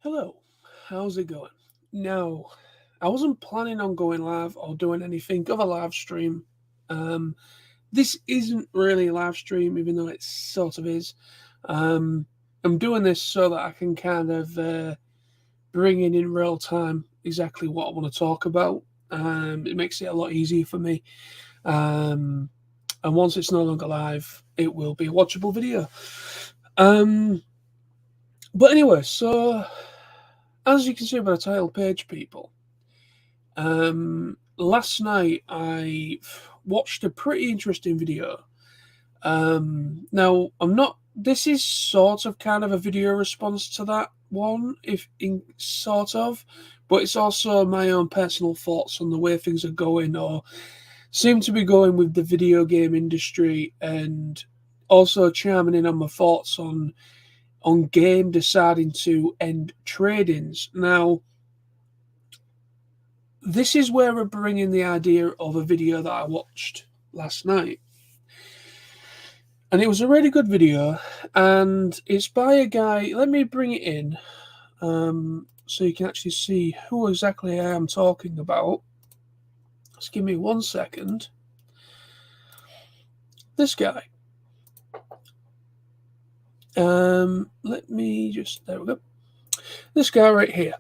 Hello, how's it going? No, I wasn't planning on going live or doing anything of a live stream. Um, this isn't really a live stream, even though it sort of is. Um, I'm doing this so that I can kind of bring in real time exactly what I want to talk about. It makes it a lot easier for me. Um, and once it's no longer live, it will be a watchable video. Um, but anyway, so as you can see by the title page, people, last night I watched a pretty interesting video. Now I'm not. This is sort of kind of a video response to that one, if in sort of, but it's also my own personal thoughts on the way things are going or seem to be going with the video game industry, and also chiming in on my thoughts on game deciding to end tradings. Now, this is where we're bringing the idea of a video that I watched last night. And it was a really good video, and it's by a guy. Let me bring it in so you can actually see who exactly I am talking about. Just give me 1 second. This guy. Let me just. There we go. This guy right here.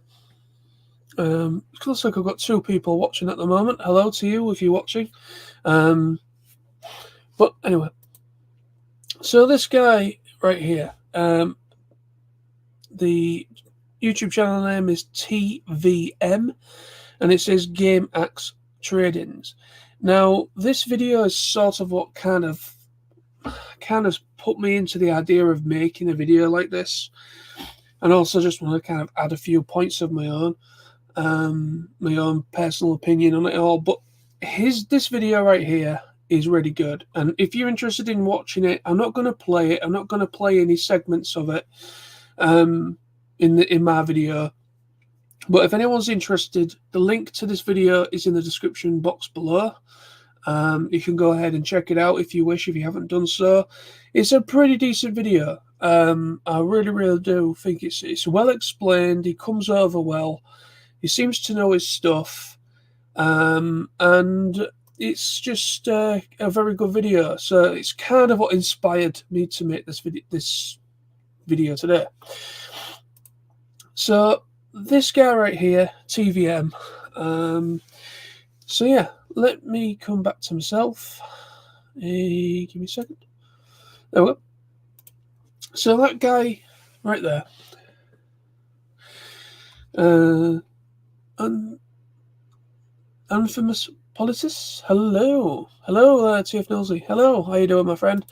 It looks like I've got two people watching at the moment. Hello to you if you're watching. But anyway, so this guy right here, the YouTube channel name is TVM, and it says Game Axe Tradings. Now, this video is sort of what kind of put me into the idea of making a video like this, and also just want to kind of add a few points of my own personal opinion on it all. But this video right here is really good, and if you're interested in watching it, I'm not going to play it. I'm not going to play any segments of it in my video. But if anyone's interested, the link to this video is in the description box below. You can go ahead and check it out if you wish, if you haven't done so. It's a pretty decent video. I really do think it's well explained. He comes over well. He seems to know his stuff. And it's just a very good video. So it's kind of what inspired me to make this video today. So this guy right here, TVM. So yeah, let me come back to myself. Give me a second. There we go. So that guy right there. Infamous Politis. Hello, TF Nilsey. Hello, how you doing, my friend?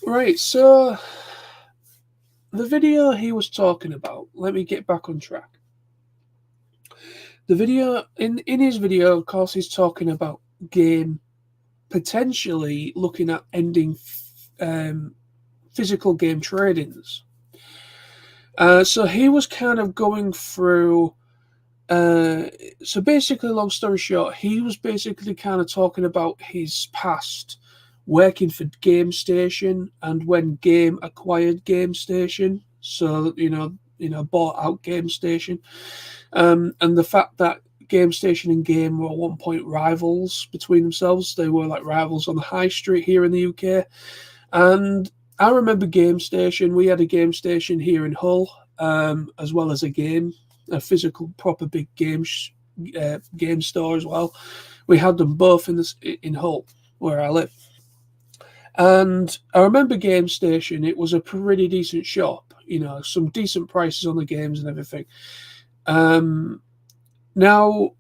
Right. So the video he was talking about. Let me get back on track. The video in his video, of course, he's talking about game potentially looking at ending physical game tradings. So he was kind of going through. So basically, long story short, he was basically kind of talking about his past working for GameStation and when Game acquired GameStation. So bought out GameStation, and the fact that GameStation and Game were at one point rivals between themselves. They were like rivals on the high street here in the UK. And I remember GameStation. We had a GameStation here in Hull, as well as a physical, proper big game store as well. We had them both in Hull, where I live. And I remember GameStation. It was a pretty decent shop. Some decent prices on the games and everything. Now,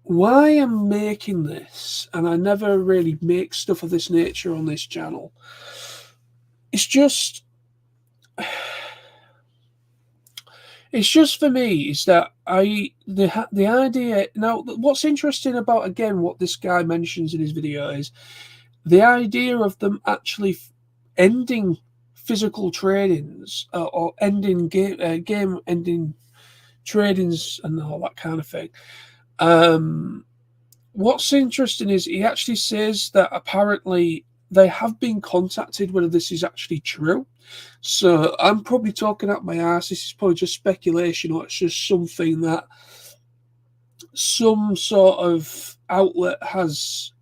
why I'm making this, and I never really make stuff of this nature on this channel, it's just for me is that the idea. Now, what's interesting about, again, what this guy mentions in his video is the idea of them actually ending physical tradings or ending game ending tradings and all that kind of thing. What's interesting is he actually says that apparently they have been contacted whether this is actually true. So I'm probably talking out my ass. This is probably just speculation, or it's just something that some sort of outlet has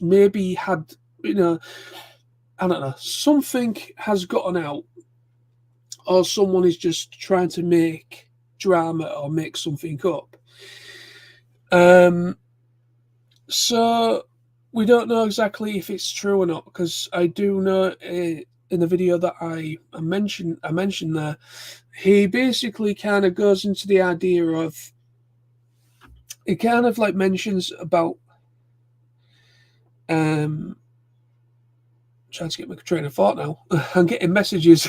maybe had, I don't know, something has gotten out, or someone is just trying to make drama or make something up. So we don't know exactly if it's true or not, because I do know in the video that I mentioned there, he basically kind of goes into the idea of, it kind of like mentions about trying to get my train of thought now. I'm getting messages,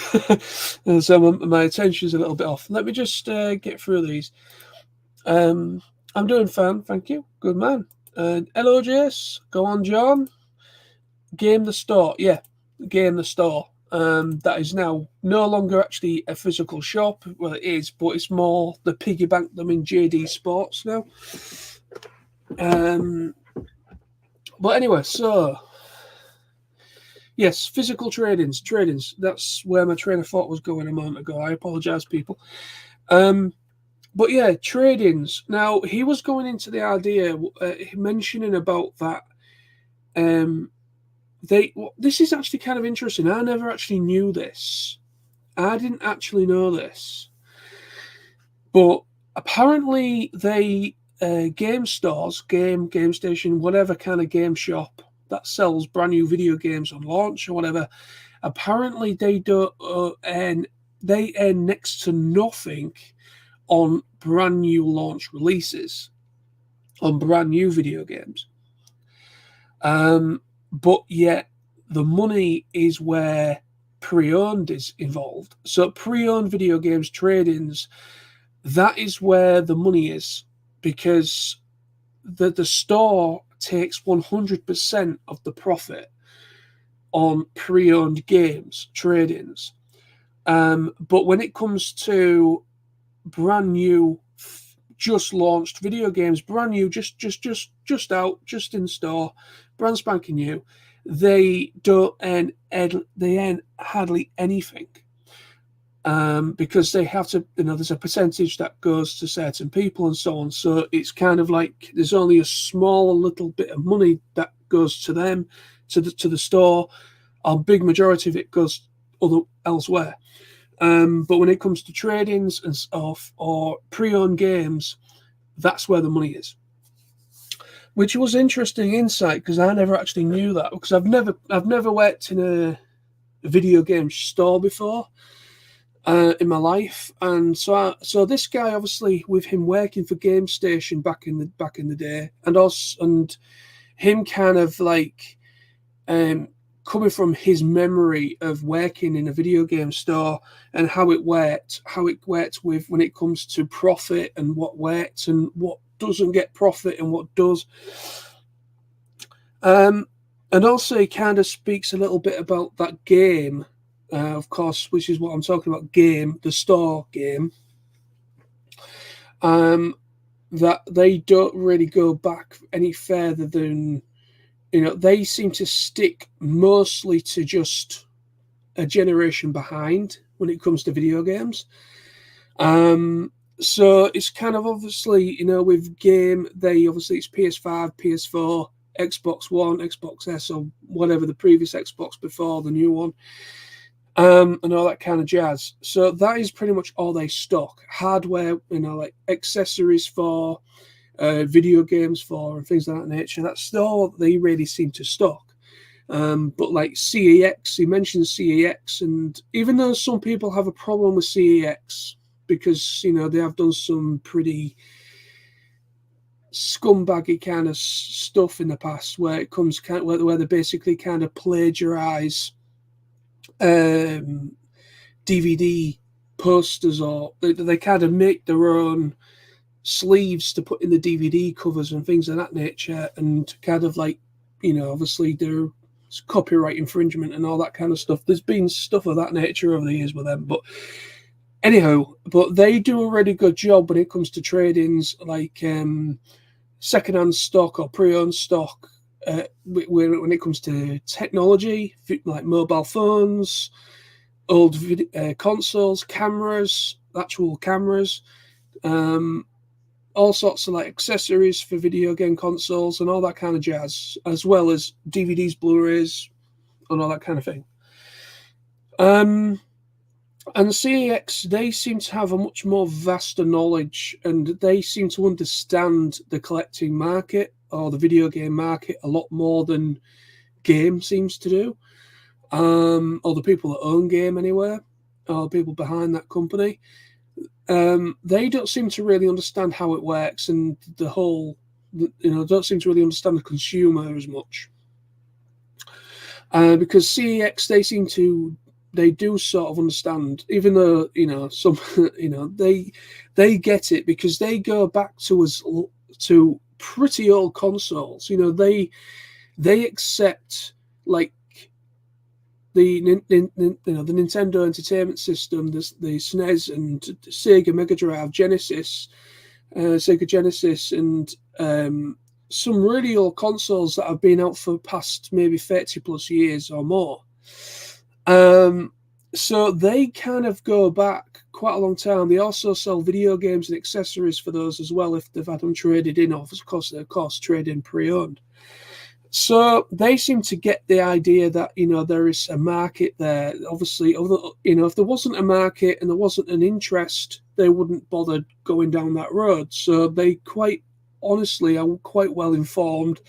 so my attention's a little bit off. Let me just get through these. I'm doing fine, thank you. Good man. Hello, Jace. Go on, John. Game the store. Yeah, Game the store. That is now no longer actually a physical shop. Well, it is, but it's more the piggy bank them in JD Sports now. But anyway, so yes, physical tradings. That's where my train of thought was going a moment ago. I apologize, people. But yeah, tradings. Now, he was going into the idea, mentioning about that. This is actually kind of interesting. I never actually knew this. I didn't actually know this. But apparently, game stores, game station, whatever kind of game shop that sells brand new video games on launch or whatever, apparently they don't they earn next to nothing on brand new launch releases, on brand new video games. But yet the money is where pre-owned is involved. So pre-owned video games tradings, that is where the money is, because the store takes 100% of the profit on pre-owned games tradings. But when it comes to brand new, just launched video games, brand new, just out, just in store, brand spanking new, they don't earn hardly anything, because they have to, there's a percentage that goes to certain people and so on. So it's kind of like there's only a small little bit of money that goes to them, to the store. A big majority of it goes elsewhere. But when it comes to tradings and stuff or pre-owned games, that's where the money is. Which was interesting insight, because I never actually knew that, because I've never worked in a video game store before in my life, and so this guy, obviously, with him working for Game Station back in the day, and him kind of like coming from his memory of working in a video game store and how it worked with when it comes to profit and what worked and what doesn't get profit and what does. And also he kind of speaks a little bit about that game, of course, which is what I'm talking about, Game, the store game, that they don't really go back any further than, they seem to stick mostly to just a generation behind when it comes to video games. So it's kind of obviously, with Game, it's PS5, PS4, Xbox One, Xbox S, or whatever the previous Xbox before the new one, and all that kind of jazz. So that is pretty much all they stock. Hardware, like accessories for video games for and things of that nature. That's all they really seem to stock. But like CEX, he mentioned CEX, and even though some people have a problem with CEX because they have done some pretty scumbaggy kind of stuff in the past, where it comes where they basically kind of plagiarize DVD posters, or they kind of make their own sleeves to put in the DVD covers and things of that nature, and kind of like, obviously there's copyright infringement and all that kind of stuff. There's been stuff of that nature over the years with them, but anyhow, they do a really good job when it comes to tradings, like secondhand stock or pre-owned stock, when it comes to technology, like mobile phones, old consoles, cameras, actual cameras, all sorts of like accessories for video game consoles and all that kind of jazz, as well as DVDs, Blu-rays, and all that kind of thing. And CEX, they seem to have a much more vaster knowledge, and they seem to understand the collecting market or the video game market a lot more than Game seems to do, or the people that own Game anyway, or the people behind that company. They don't seem to really understand how it works, and the whole, don't seem to really understand the consumer as much. Because CEX, they do sort of understand, even though some they get it, because they go back to pretty old consoles. They accept like the Nintendo Entertainment System, the SNES and Sega Mega Drive, Sega Genesis, and some really old consoles that have been out for past maybe 30 plus years or more. So they kind of go back quite a long time. They also sell video games and accessories for those as well, if they've had them traded in, or of course trade in pre-owned. So they seem to get the idea that there is a market there. Obviously, if there wasn't a market and there wasn't an interest, they wouldn't bother going down that road. So they quite honestly are quite well informed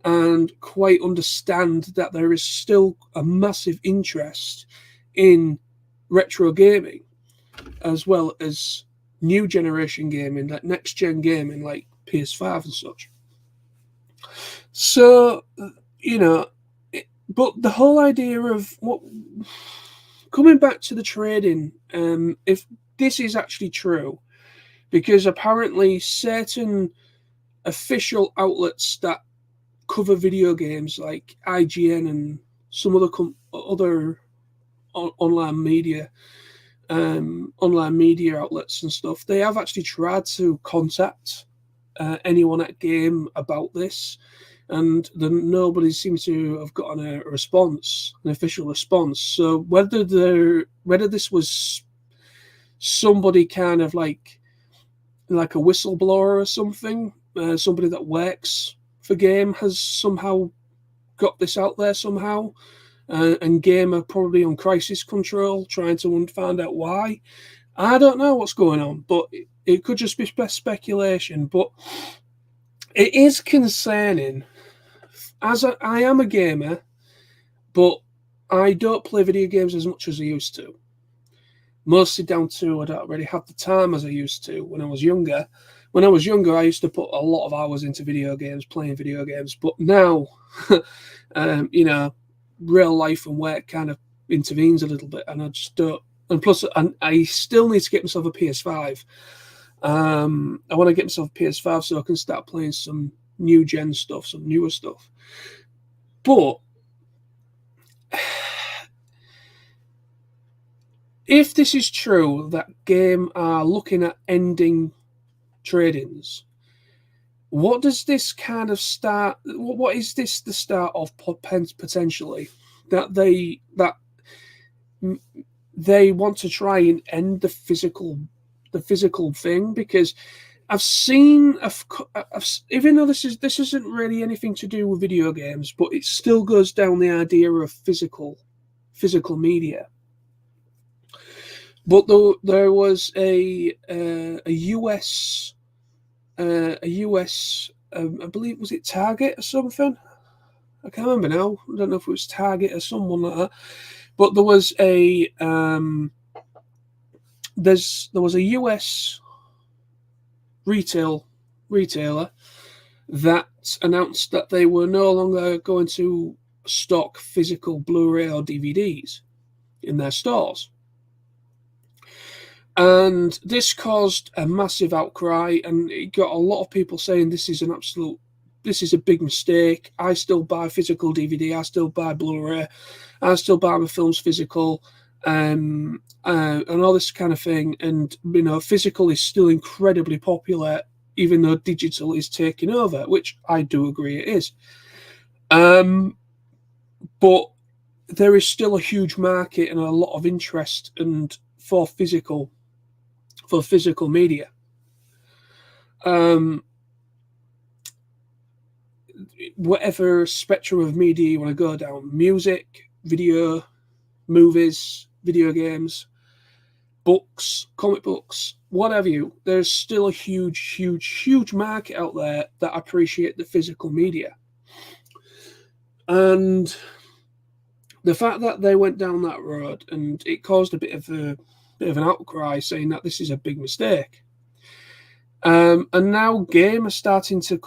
and quite understand that there is still a massive interest in retro gaming, as well as new generation gaming, like next gen gaming, like PS5 and such. So, but the whole idea of coming back to the trading, if this is actually true, because apparently certain official outlets that cover video games like IGN and some other online media outlets and stuff, they have actually tried to contact anyone at Game about this, and nobody seems to have gotten a response, an official response. So whether this was somebody kind of like a whistleblower or something, somebody that works for Game has somehow got this out there somehow, and Game are probably on crisis control trying to find out why. I don't know what's going on, but it could just be speculation. But it is concerning, as I am a gamer, but I don't play video games as much as I used to. Mostly down to I don't really have the time as I used to when I was younger. When I was younger, I used to put a lot of hours into video games, playing video games. But now, real life and work kind of intervenes a little bit, and I just don't. And plus, I still need to get myself a PS5. I want to get myself a PS5 so I can start playing some new gen stuff, some newer stuff. But if this is true, that Game are looking at ending trade-ins, what does this kind of start? What is this the start of potentially? That they want to try and end the physical thing? Because I've seen, even though this isn't really anything to do with video games, but it still goes down the idea of physical media. But there was a US, I believe, was it Target or something? I can't remember now. I don't know if it was Target or someone like that. But there was a US retailer that announced that they were no longer going to stock physical Blu-ray or DVDs in their stores. And this caused a massive outcry, and it got a lot of people saying this is a big mistake. I still buy physical DVD, I still buy Blu-ray, I still buy my films physical, and all this kind of thing. And physical is still incredibly popular, even though digital is taking over, which I do agree it is. But there is still a huge market and a lot of interest and for physical media. Whatever spectrum of media you want to go down, music, video, movies, video games, books, comic books, whatever there's still a huge market out there that appreciate the physical media. And the fact that they went down that road, and it caused a bit of an outcry saying that this is a big mistake. And now Game are starting to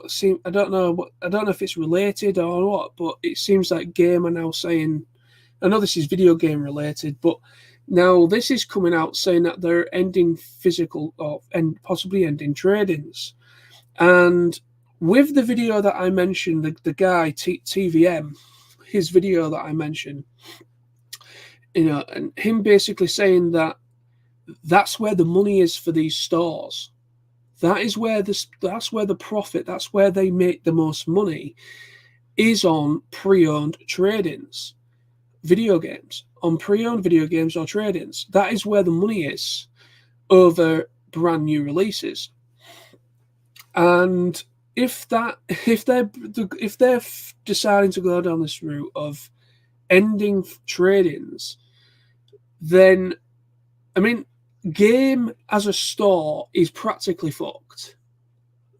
seem. I don't know if it's related or what, but it seems like Game are now saying. I know this is video game related, but now this is coming out saying that they're ending physical and possibly ending trade-ins. And with the video that I mentioned, the guy TVM, his video that I mentioned, and him basically saying that that's where the money is for these stores. That's where the profit, that's where they make the most money, is on pre-owned trade-ins, video games, on pre-owned video games or trade-ins. That is where the money is over brand new releases. And if they're deciding to go down this route of ending trade-ins, then I mean, Game as a store is practically fucked.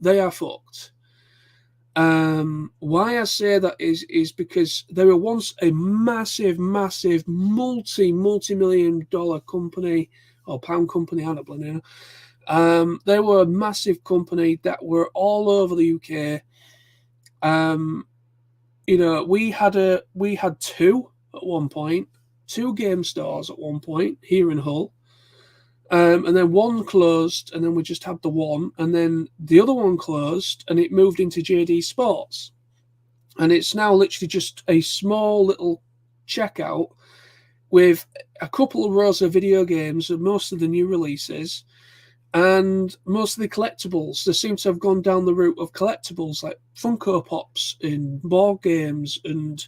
They are fucked. Why I say that is because they were once a massive multi-million-dollar company or pound company, I don't know. They were a massive company that were all over the UK. We had two at one point, two game stores at one point here in Hull. And then one closed, and then we just had the one, and then the other one closed, and it moved into JD Sports. And it's now literally just a small little checkout with a couple of rows of video games and most of the new releases and most of the collectibles. They seem to have gone down the route of collectibles like Funko Pops and board games and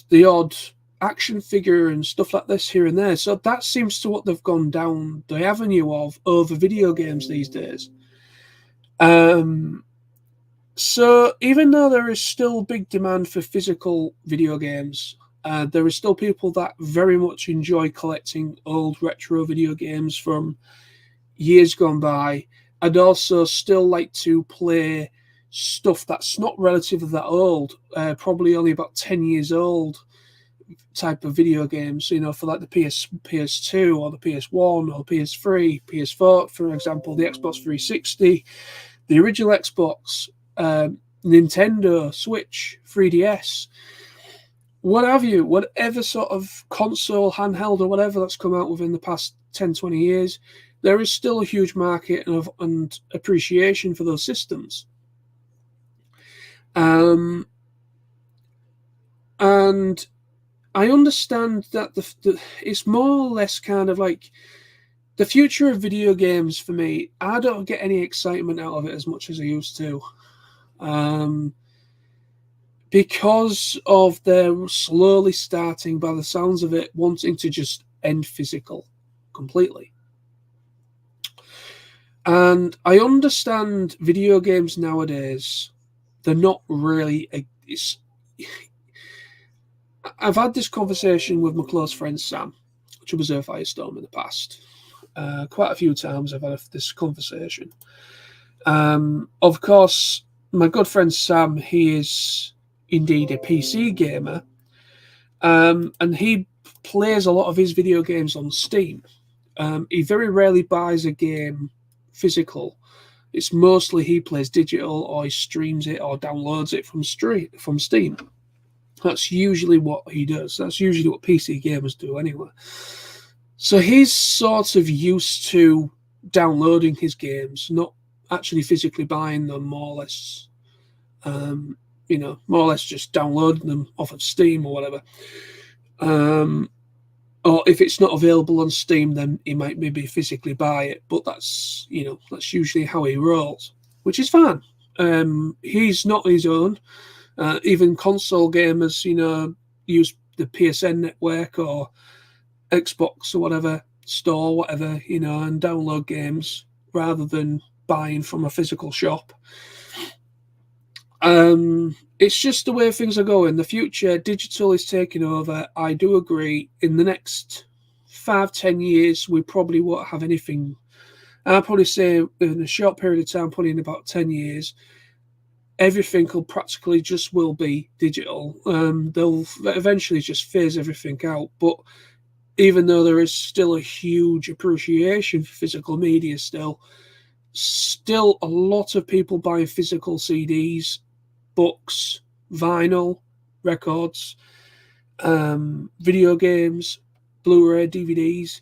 the odd action figure and stuff like this here and there. So that seems to what they've gone down the avenue of over video games these days. So even though there is still big demand for physical video games, there are still people that very much enjoy collecting old retro video games from years gone by. I'd also still like to play stuff that's not relatively that old, probably only about 10 years old, type of video games, for like the PS2 or the PS1 or PS3, PS4, for example, the Xbox 360, the original Xbox, Nintendo, Switch, 3DS, what have you, whatever sort of console, handheld or whatever that's come out within the past 10, 20 years, there is still a huge market and appreciation for those systems. And I understand that it's more or less kind of like the future of video games for me. I don't get any excitement out of it as much as I used to, because of their slowly starting, by the sounds of it, wanting to just end physical completely. And I understand video games nowadays, they're not really... I've had this conversation with my close friend Sam, which was Earth Firestorm in the past. Quite a few times I've had this conversation. Of course, my good friend Sam, he is indeed a PC gamer, and he plays a lot of his video games on Steam. He very rarely buys a game physical. It's mostly he plays digital, or he streams it or downloads it from Steam. That's usually what he does. That's usually what PC gamers do anyway. So he's sort of used to downloading his games, not actually physically buying them, more or less, just downloading them off of Steam or whatever. Or if it's not available on Steam, then he might maybe physically buy it. But that's usually how he rolls, which is fine. He's not his own. Even console gamers, use the PSN network or Xbox or whatever store, whatever, and download games rather than buying from a physical shop. It's just the way things are going. The future, digital is taking over. I do agree. In the next 5-10 years, we probably won't have anything. I'll probably say in a short period of time, probably in about 10 years, everything will practically just will be digital. They'll eventually just phase everything out. But even though there is still a huge appreciation for physical media still a lot of people buying physical CDs, books, vinyl, records, video games, Blu-ray, DVDs.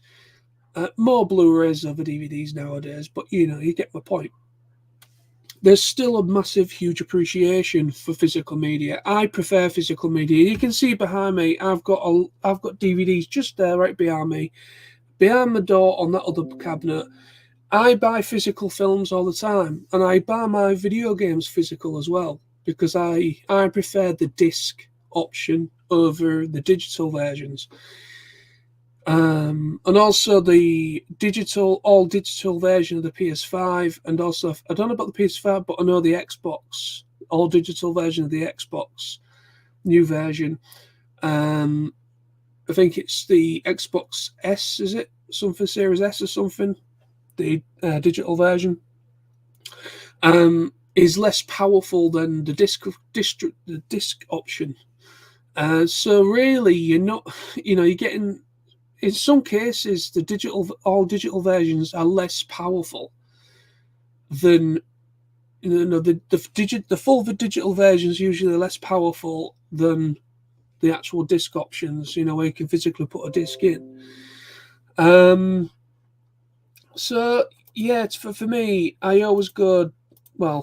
More Blu-rays over DVDs nowadays, but you get my point. There's still a massive, huge appreciation for physical media. I prefer physical media. You can see behind me, I've got DVDs just there, right behind me, behind the door on that other cabinet. I buy physical films all the time, and I buy my video games physical as well because I prefer the disc option over the digital versions. And also the all digital version of the PS5, and also I don't know about the PS5, but I know the Xbox all digital version of the Xbox new version. I think it's the Xbox S, is it something Series S or something? The digital version is less powerful than the disc option. So really, you're not, you're getting. In some cases, the all digital versions are less powerful than the full digital versions. Usually less powerful than the actual disc options. Where you can physically put a disc in. So yeah, it's for me. I always go I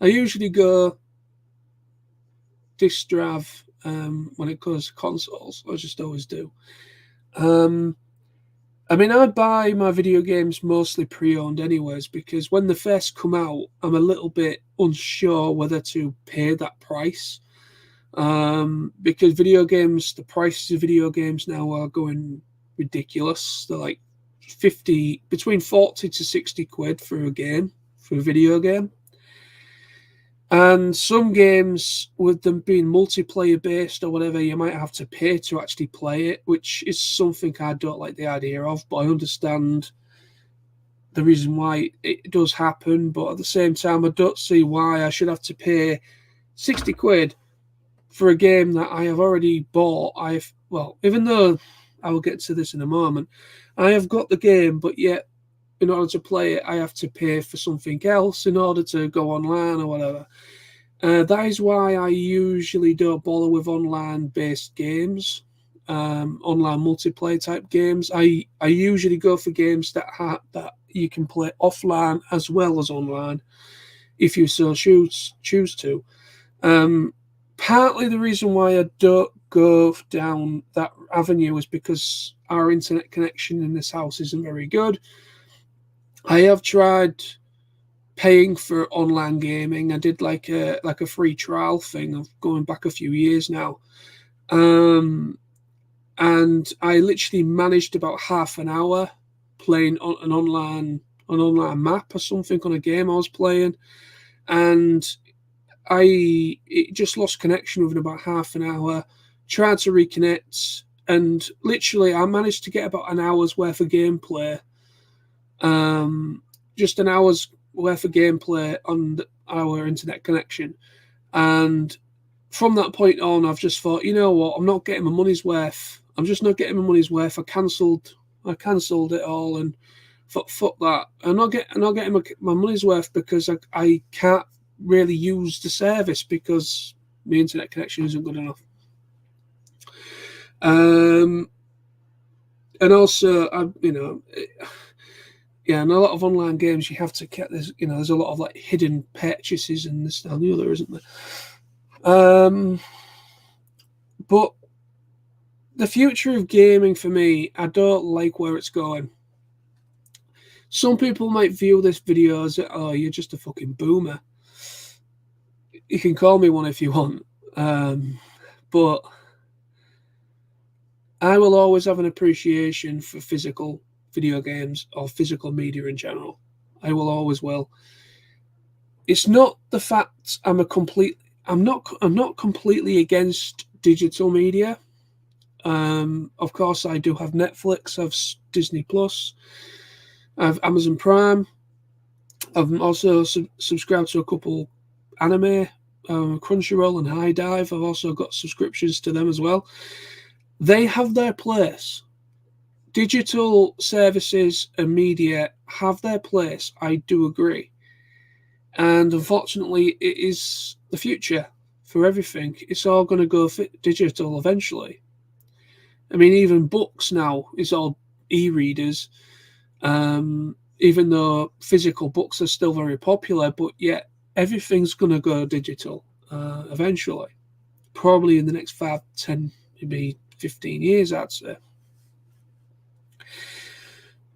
usually go disc drive. When it comes to consoles, I just always do. I buy my video games mostly pre-owned anyways, because when they first come out, I'm a little bit unsure whether to pay that price. Because the prices of video games now are going ridiculous. They're like between 40 to 60 quid for a video game. And some games, with them being multiplayer based or whatever, you might have to pay to actually play it, which is something I don't like the idea of, but I understand the reason why it does happen. But at the same time, I don't see why I should have to pay 60 quid for a game that I have already bought. Even though I will get to this in a moment, I have got the game, but yet in order to play it, I have to pay for something else in order to go online or whatever. That is why I usually don't bother with online-based games, online multiplayer type games. I usually go for games that you can play offline as well as online, if you so choose to. Partly the reason why I don't go down that avenue is because our internet connection in this house isn't very good. I have tried paying for online gaming. I did like a free trial thing of going back a few years now. And I literally managed about half an hour playing on an online map or something on a game I was playing. And it just lost connection within about half an hour, tried to reconnect, and literally I managed to get about an hour's worth of gameplay. Just an hour's worth of gameplay on our internet connection. And from that point on, I've just thought, you know what, I'm not getting my money's worth. I'm just not getting my money's worth. I cancelled it all, and fuck that. I'm not getting my money's worth because I can't really use the service because my internet connection isn't good enough. And also, and a lot of online games, you have to get this. There's a lot of like hidden purchases and this and the other, isn't there? But the future of gaming for me, I don't like where it's going. Some people might view this video as, oh, you're just a fucking boomer. You can call me one if you want, but I will always have an appreciation for physical video games or physical media in general. I will always will. It's not the fact I'm not completely against digital media. Of course, I do have Netflix, I have Disney Plus, I have Amazon Prime. I've also subscribed to a couple anime, Crunchyroll and High Dive. I've also got subscriptions to them as well. They have their place. Digital services and media have their place. I do agree. And unfortunately, it is the future for everything. It's all going to go digital eventually. I mean, even books now is all e-readers. Even though physical books are still very popular, but yet everything's going to go digital eventually. Probably in the next 5, 10, maybe 15 years, I'd say.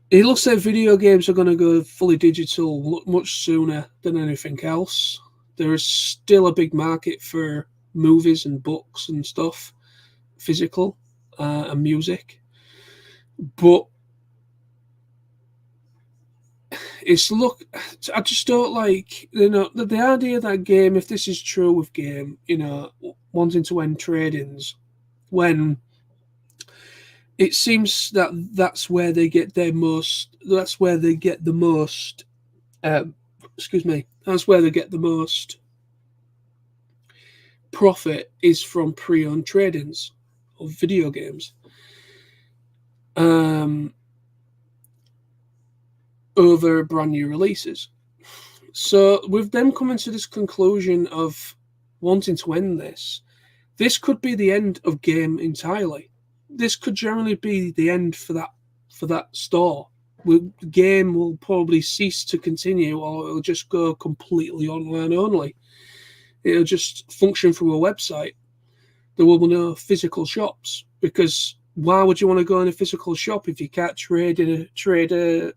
It looks like video games are going to go fully digital much sooner than anything else. There is still a big market for movies and books and stuff, physical and music. But I just don't like, the idea that game, if this is true with game, wanting to end trade-ins, when it seems that that's where they get the most that's where they get the most profit is from pre-owned trade-ins of video games. Over brand new releases. So with them coming to this conclusion of wanting to end this could be the end of game entirely. This could generally be the end for that store. The game will probably cease to continue, or it'll just go completely online only. It'll just function through a website. There will be no physical shops, because why would you want to go in a physical shop if you can't trade a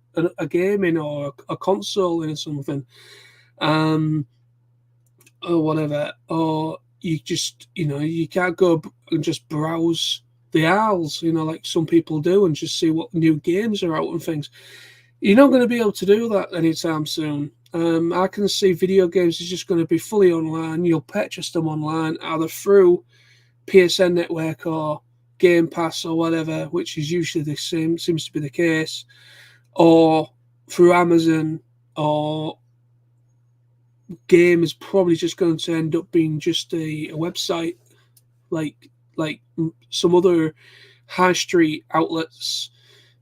game in, or a console in, or something, or whatever, or you just you can't go and just browse the aisles, like some people do, and just see what new games are out and things. You're not going to be able to do that anytime soon. I can see video games is just going to be fully online. You'll purchase them online, either through PSN Network or Game Pass or whatever, which is usually the same, seems to be the case, or through Amazon, or game is probably just going to end up being just a website, like some other high street outlets,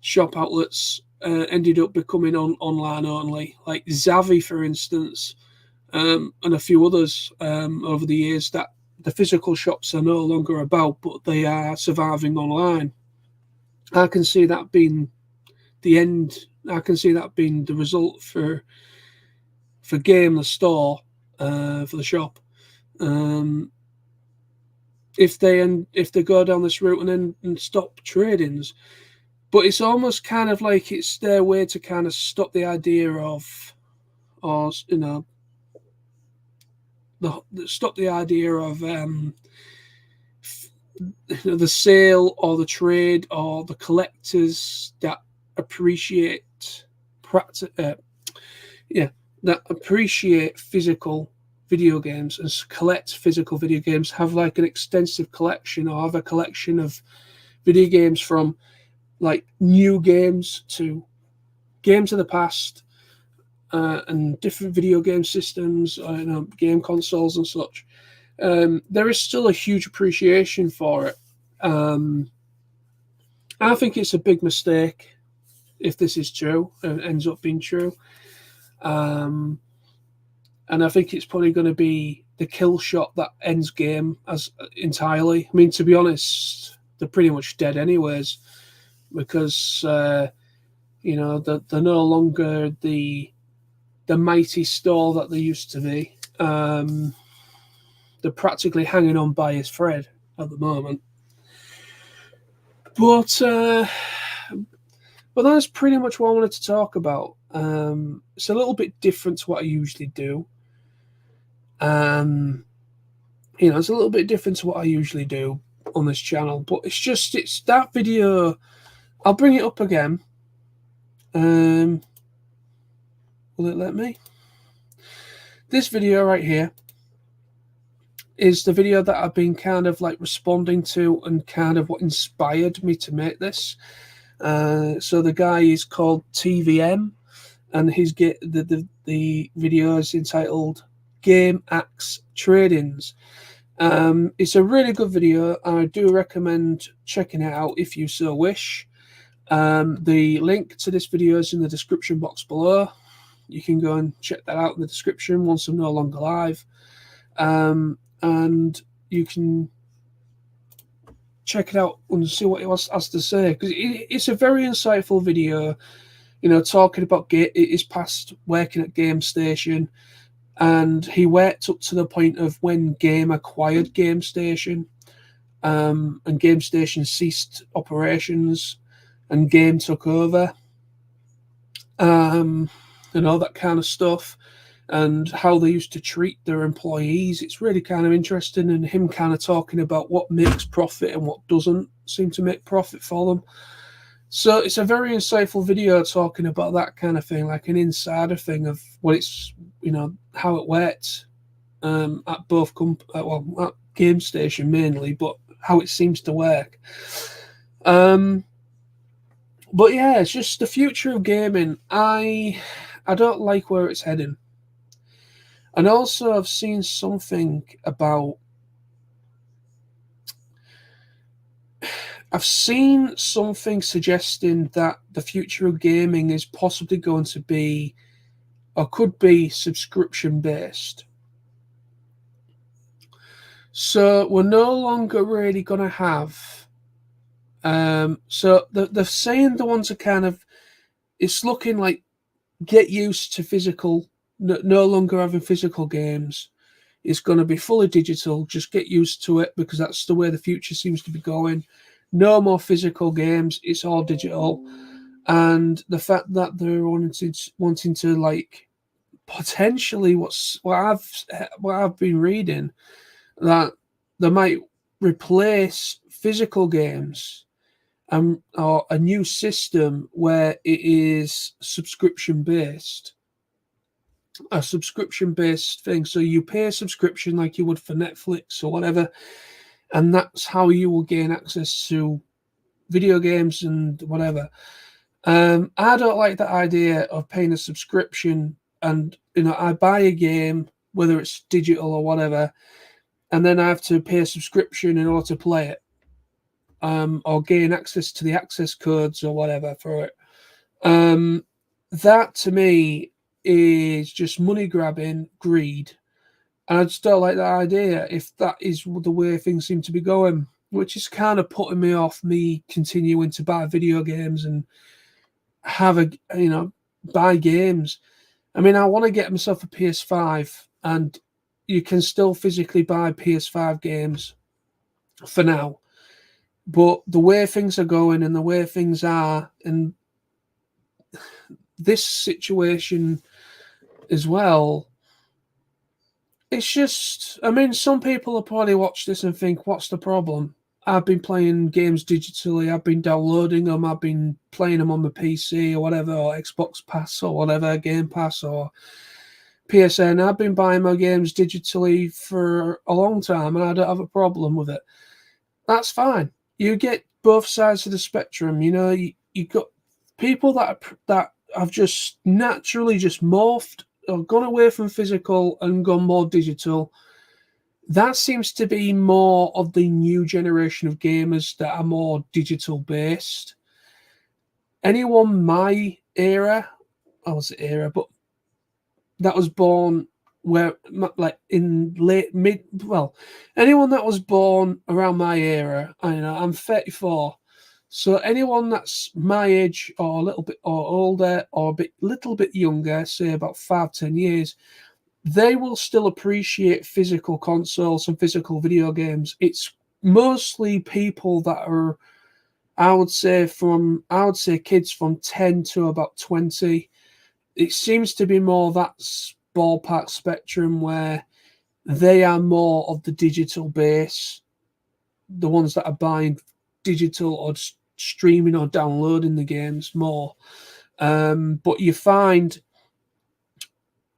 shop outlets ended up becoming online only, like Zavvi, for instance, and a few others over the years, that the physical shops are no longer about, but they are surviving online. I can see that being the end. I can see that being the result for Game, the store, for the shop. If they go down this route and stop trade-ins, but it's almost kind of like it's their way to kind of stop the idea of, or stop the idea of the sale or the trade or the collectors that appreciate physical video games and collect physical video games, have like an extensive collection, or have a collection of video games, from like new games to games of the past, and different video game systems, game consoles and such. There is still a huge appreciation for it. I think it's a big mistake if this is true, and ends up being true. And I think it's probably going to be the kill shot that ends game as entirely. I mean, to be honest, they're pretty much dead anyways, because they're no longer the mighty store that they used to be. They're practically hanging on by his thread at the moment. But that's pretty much what I wanted to talk about. It's a little bit different to what I usually do. It's a little bit different to what I usually do on this channel, but it's that video. I'll bring it up again. Will it let me? This video right here is the video that I've been kind of like responding to and kind of what inspired me to make this. So the guy is called TVM, and the video is entitled Game Axe Trade-ins. It's a really good video, and I do recommend checking it out if you so wish. The link to this video is in the description box below. You can go and check that out in the description once I'm no longer live. And you can check it out and see what he has to say, because it's a very insightful video, talking about his past working at Game Station, and he worked up to the point of when Game acquired Game Station, and Game Station ceased operations and Game took over, and all that kind of stuff, and how they used to treat their employees. It's really kind of interesting, and him kind of talking about what makes profit and what doesn't seem to make profit for them. So it's a very insightful video talking about that kind of thing, like an insider thing of what it's, how it worked at both at Game Station mainly, but how it seems to work. But yeah, it's just the future of gaming. I don't like where it's heading. And also I've seen something about, suggesting that the future of gaming is possibly going to be, or could be, subscription based. So we're no longer really going to have, so they're saying the ones are kind of, it's looking like get used to physical, no longer having physical games. It's going to be fully digital. Just get used to it, because that's the way the future seems to be going. No more physical games. It's all digital. And the fact that they're wanting to like potentially what I've been reading, that they might replace physical games or a new system where it is subscription based. A subscription based thing. So you pay a subscription like you would for Netflix or whatever, and that's how you will gain access to video games and whatever. I don't like the idea of paying a subscription and I buy a game, whether it's digital or whatever, and then I have to pay a subscription in order to play it, or gain access to the access codes or whatever for it. That to me is just money grabbing, greed, and I just don't like that idea if that is the way things seem to be going, which is kind of putting me off me continuing to buy video games and buy games. I mean, I want to get myself a PS5, and you can still physically buy PS5 games for now, but the way things are going and the way things are, and this situation as well, it's just, I mean, some people will probably watch this and think, what's the problem? I've been playing games digitally, I've been downloading them, I've been playing them on my PC or whatever, or Xbox Pass or whatever, Game Pass or PSN. I've been buying my games digitally for a long time and I don't have a problem with it. That's fine. You get both sides of the spectrum. You got people that have just naturally just morphed or gone away from physical and gone more digital. That seems to be more of the new generation of gamers that are more digital based. Anyone my era, but that was born where, like, in anyone that was born around my era, I'm 34. So anyone that's my age or a little bit or older or little bit younger, say about 5-10 years, they will still appreciate physical consoles and physical video games. It's mostly people that are, I would say kids from 10 to about 20. It seems to be more that ballpark spectrum where they are more of the digital base, the ones that are buying digital or streaming or downloading the games more. But you find,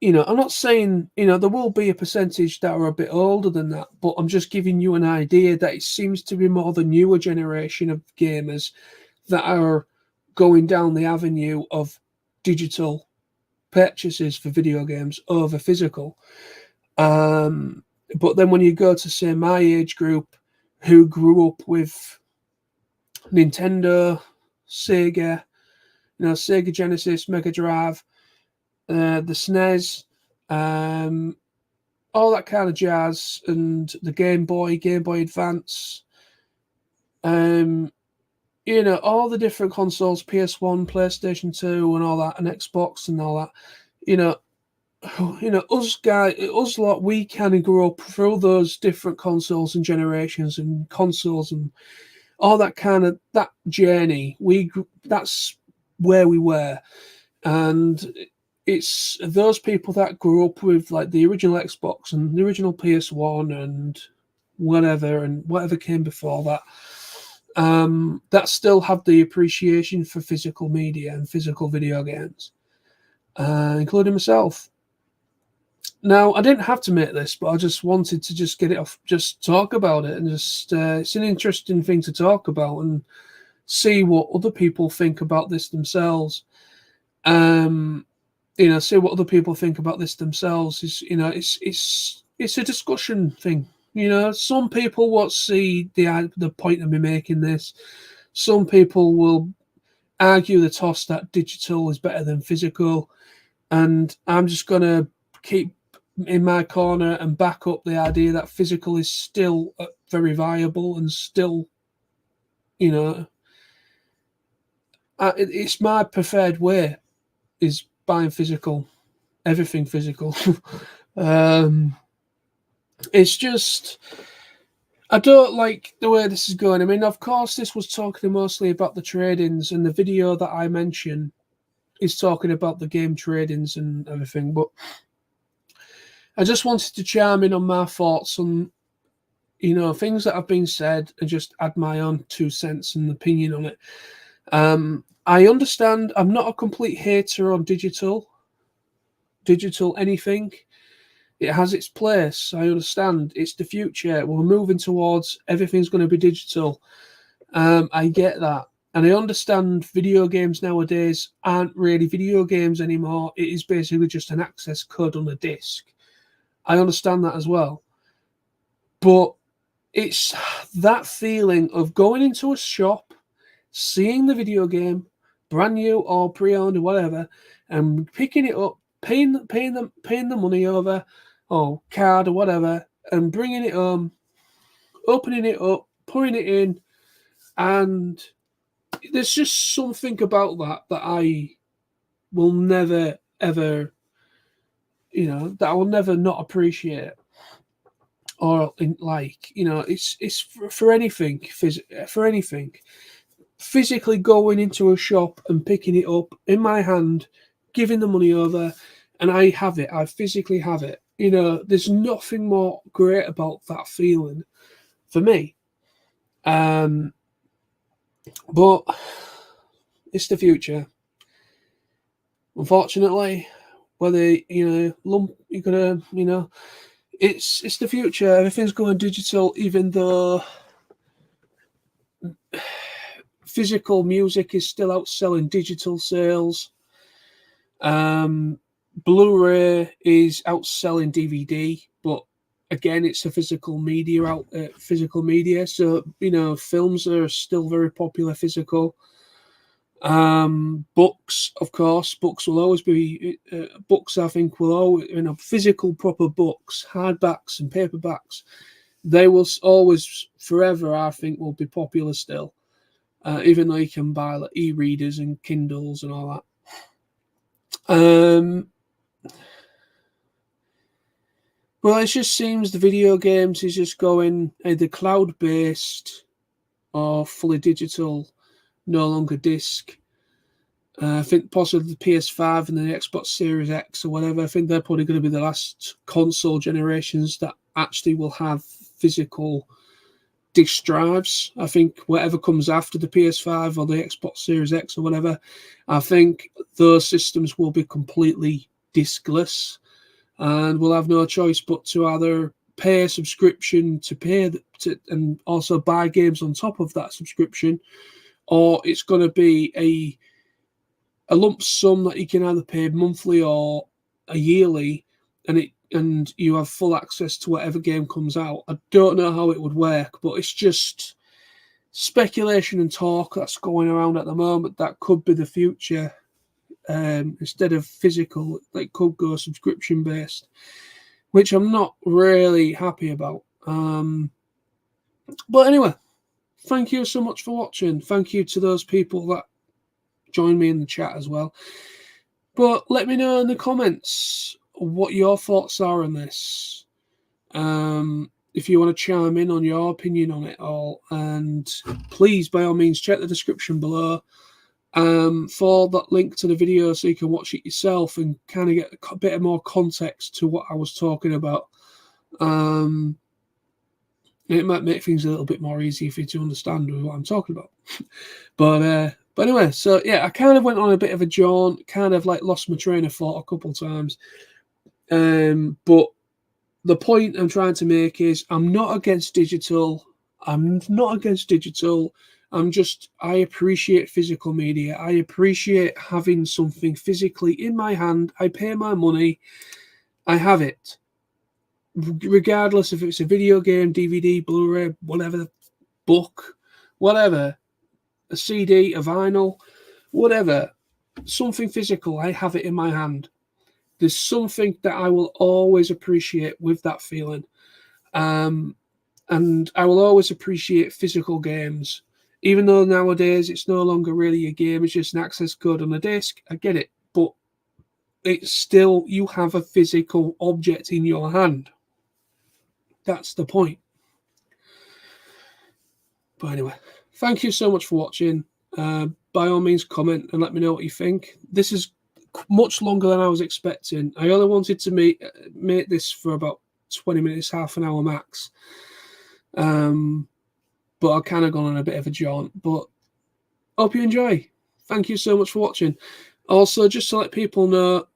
I'm not saying, there will be a percentage that are a bit older than that, but I'm just giving you an idea that it seems to be more the newer generation of gamers that are going down the avenue of digital purchases for video games over physical. But then when you go to, say, my age group, who grew up with Nintendo, Sega, Sega Genesis, Mega Drive, the SNES, all that kind of jazz, and the Game Boy Advance, all the different consoles, PS1, PlayStation 2, and all that, and Xbox and all that, us lot, we kind of grew up through those different consoles and generations and consoles and all that kind of that journey. That's where we were, and it's those people that grew up with like the original Xbox and the original PS1 and whatever came before that, that still have the appreciation for physical media and physical video games, including myself. Now, I didn't have to make this, but I just wanted to just get it off, just talk about it, and just it's an interesting thing to talk about and see what other people think about this themselves. See what other people think about this themselves. It's a discussion thing. Some people will see the point of me making this. Some people will argue the toss that digital is better than physical, and I'm just gonna keep in my corner and back up the idea that physical is still very viable and still, it's my preferred way is buying physical, everything physical. It's just, I don't like the way this is going. I mean, of course, this was talking mostly about the trade-ins, and the video that I mentioned is talking about the game trade-ins and everything, but I just wanted to chime in on my thoughts on, things that have been said and just add my own 2 cents and opinion on it. I understand I'm not a complete hater on digital anything. It has its place. I understand it's the future. We're moving towards everything's going to be digital. I get that. And I understand video games nowadays aren't really video games anymore. It is basically just an access code on a disc. I understand that as well. But it's that feeling of going into a shop, seeing the video game, brand new or pre-owned or whatever, and picking it up, paying the money over, or card or whatever, and bringing it home, opening it up, putting it in, and there's just something about that I will never ever, that I will never not appreciate, or it's for anything, for anything. Physically going into a shop and picking it up in my hand, giving the money over, and I have it. I physically have it. There's nothing more great about that feeling for me. But it's the future. Unfortunately, whether you're gonna, it's the future. Everything's going digital, even though physical music is still outselling digital sales. Blu-ray is outselling DVD, but again, it's a physical media So films are still very popular physical. Books, of course, books will always be books. I think will always, physical proper books, hardbacks and paperbacks. They will always, forever, I think, will be popular still. Even though you can buy like e-readers and Kindles and all that. Well, it just seems the video games is just going either cloud-based or fully digital, no longer disc. I think possibly the PS5 and the Xbox Series X or whatever. I think they're probably going to be the last console generations that actually will have physical disk drives. I think whatever comes after the PS5 or the Xbox Series X or whatever, I think those systems will be completely diskless, and we'll have no choice but to either pay a subscription and also buy games on top of that subscription, or it's going to be a lump sum that you can either pay monthly or a yearly, and you have full access to whatever game comes out. I don't know how it would work, but it's just speculation and talk that's going around at the moment. That could be the future. Instead of physical, it could go subscription based, which I'm not really happy about. But anyway, thank you so much for watching. Thank you to those people that join me in the chat as well. But let me know in the comments what your thoughts are on this. If you want to chime in on your opinion on it all, and please, by all means, check the description below for that link to the video so you can watch it yourself and kind of get a bit more context to what I was talking about. It might make things a little bit more easy for you to understand what I'm talking about. But anyway, so yeah, I kind of went on a bit of a jaunt, kind of like lost my train of thought a couple of times. But the point I'm trying to make is I'm not against digital. I'm not against digital. I appreciate physical media. I appreciate having something physically in my hand. I pay my money. I have it. Regardless if it's a video game, DVD, Blu-ray, whatever, book, whatever, a CD, a vinyl, whatever, something physical, I have it in my hand. There's something that I will always appreciate with that feeling. And I will always appreciate physical games. Even though nowadays it's no longer really a game, it's just an access code on a disc. I get it. But it's still, you have a physical object in your hand. That's the point. But anyway, thank you so much for watching. By all means, comment and let me know what you think. This is much longer than I was expecting. I only wanted to make this for about 20 minutes, half an hour max. But I've kind of gone on a bit of a jaunt. But hope you enjoy. Thank you so much for watching. Also, just to let people know,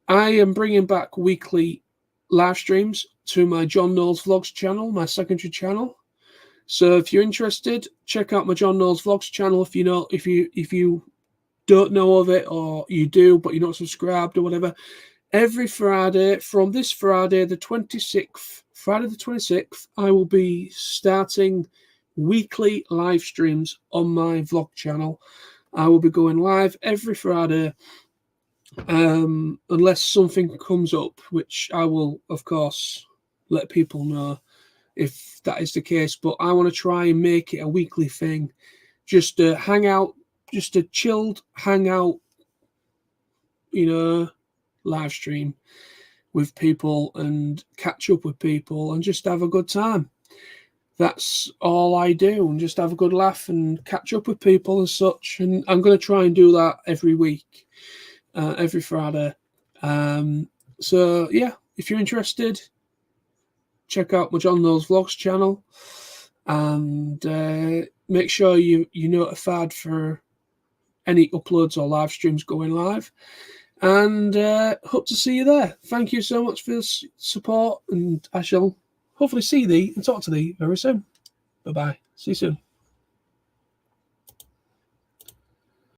I am bringing back weekly live streams to my John Knowles Vlogs channel, my secondary channel. So if you're interested, check out my John Knowles Vlogs channel. If you don't know of it, or you do but you're not subscribed or whatever, every Friday from this Friday the 26th, I will be starting weekly live streams on my vlog channel. I will be going live every Friday, unless something comes up, which I will, of course, let people know if that is the case. But I want to try and make it a weekly thing, just to hang out, just a chilled hangout, live stream with people and catch up with people and just have a good time. That's all I do, and just have a good laugh and catch up with people and such. And I'm going to try and do that every week, every Friday. So yeah, if you're interested, check out my John Knowles Vlogs channel, and make sure you're notified for any uploads or live streams going live. And hope to see you there. Thank you so much for your support, and I shall hopefully see thee and talk to thee very soon. Bye-bye. See you soon.